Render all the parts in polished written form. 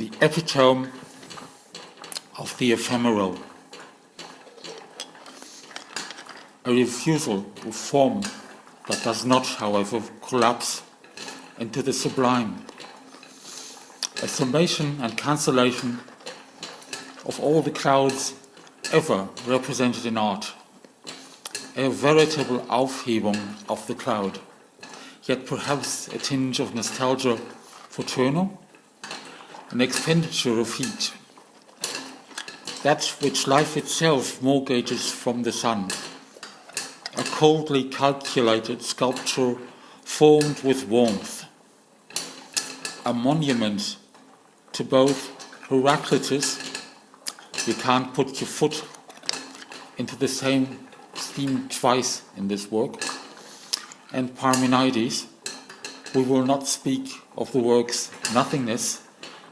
the epitome of the ephemeral, a refusal to form that does not, however, collapse into the sublime, a summation and cancellation of all the clouds ever represented in art, a veritable Aufhebung of the cloud, yet perhaps a tinge of nostalgia for Turner, an expenditure of heat, that which life itself mortgages from the sun, a coldly calculated sculpture formed with warmth, a monument to both Heraclitus, you can't put your foot into the same steam twice in this work, and Parmenides, we will not speak of the work's nothingness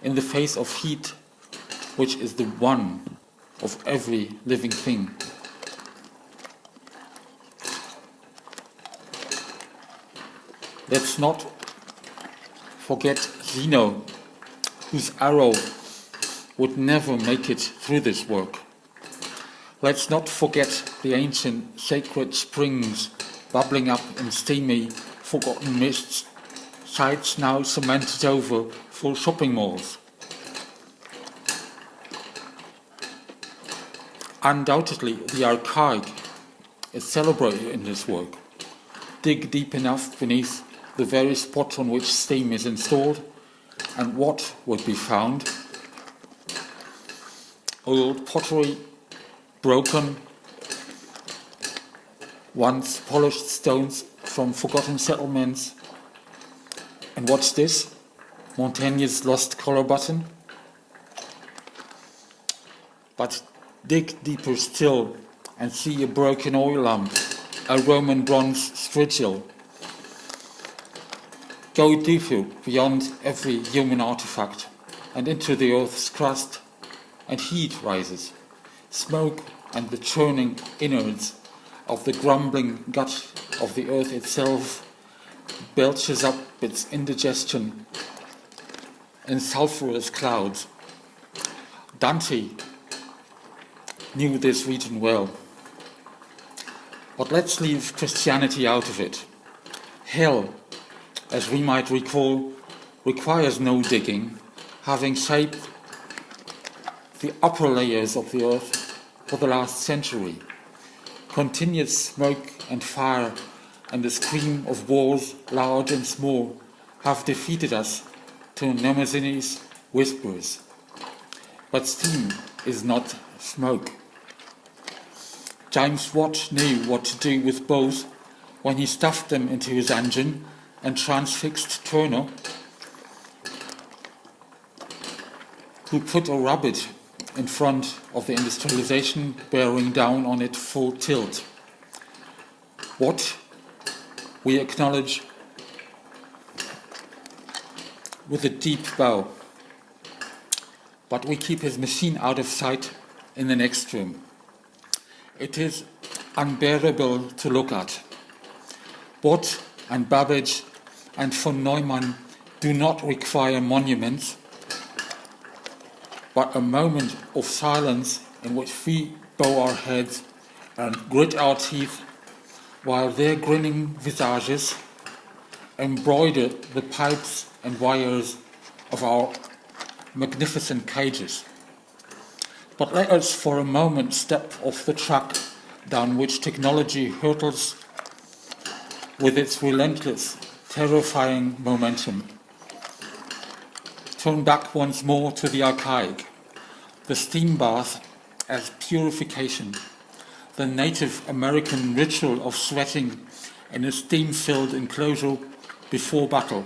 in the face of heat, which is the one of every living thing. Let's not forget Zeno, whose arrow would never make it through this work. Let's not forget the ancient sacred springs bubbling up in steamy, forgotten mists, sites now cemented over full shopping malls. Undoubtedly, the archaic is celebrated in this work. Dig deep enough beneath the very spot on which steam is installed, and what would be found? Old pottery, broken, once polished stones from forgotten settlements. And what's this? Montaigne's lost collar button? But dig deeper still and see a broken oil lamp, a Roman bronze strigil. Go deeper beyond every human artifact and into the earth's crust, and heat rises. Smoke and the churning innards of the grumbling gut of the earth itself belches up its indigestion in sulphurous clouds. Dante knew this region well. But let's leave Christianity out of it. Hell, as we might recall, requires no digging, having shaped the upper layers of the earth for the last century. Continuous smoke and fire and the scream of wars, large and small, have defeated us to Nemesis whispers. But steam is not smoke. James Watt knew what to do with both when he stuffed them into his engine and transfixed Turner, who put a rabbit in front of the industrialization bearing down on it full tilt. What we acknowledge with a deep bow, but we keep his machine out of sight in the next room. It is unbearable to look at. Watt and Babbage and von Neumann do not require monuments, but a moment of silence in which we bow our heads and grit our teeth while their grinning visages embroider the pipes and wires of our magnificent cages. But let us for a moment step off the track down which technology hurtles with its relentless, terrifying momentum. Turn back once more to the archaic, the steam bath as purification, the Native American ritual of sweating in a steam-filled enclosure before battle.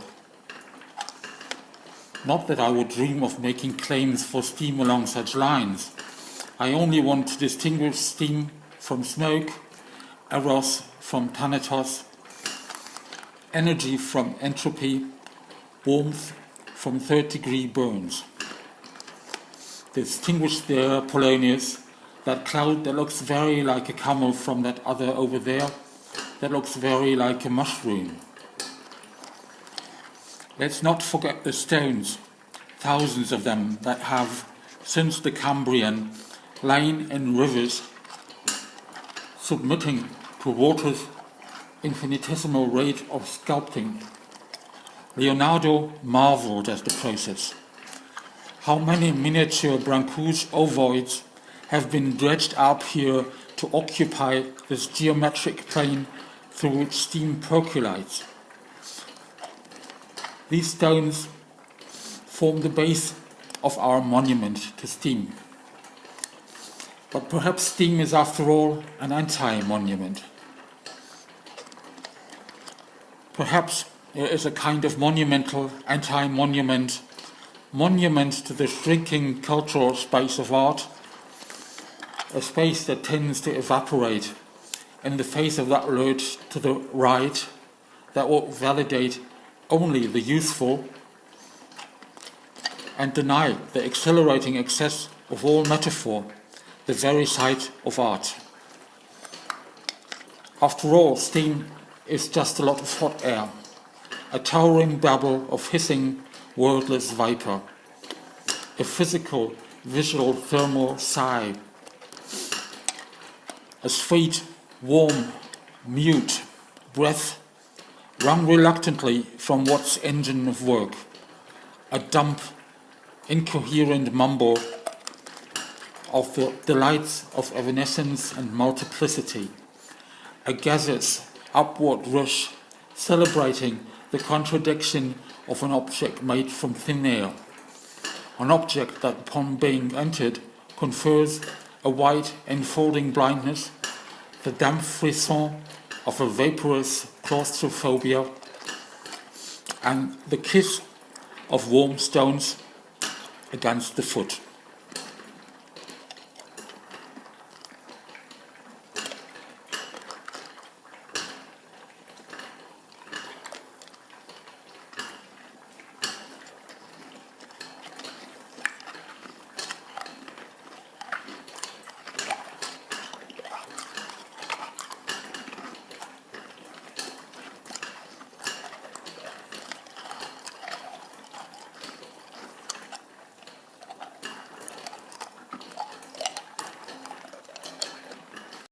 Not that I would dream of making claims for steam along such lines. I only want to distinguish steam from smoke, eros from thanatos, energy from entropy, warmth from third-degree burns. Distinguish there, Polonius, that cloud that looks very like a camel from that other over there, that looks very like a mushroom. Let's not forget the stones, thousands of them that have, since the Cambrian, lain in rivers, submitting to water's infinitesimal rate of sculpting. Leonardo marveled at the process. How many miniature Brancusi ovoids have been dredged up here to occupy this geometric plane through which steam percolates. These stones form the base of our monument to steam. But perhaps steam is, after all, an anti-monument. Perhaps there is a kind of monumental anti-monument, monument to the shrinking cultural space of art, a space that tends to evaporate in the face of that lurch to the right that will validate only the useful and deny the accelerating excess of all metaphor, the very site of art. After all, steam is just a lot of hot air, a towering babble of hissing, wordless vapor, a physical, visual, thermal sigh, a sweet, warm, mute breath wrung reluctantly from what's engine of work, a dump, incoherent mumble of the delights of evanescence and multiplicity, a gaseous, upward rush celebrating the contradiction of an object made from thin air, an object that upon being entered confers a white enfolding blindness, the damp frisson of a vaporous claustrophobia, and the kiss of warm stones against the foot.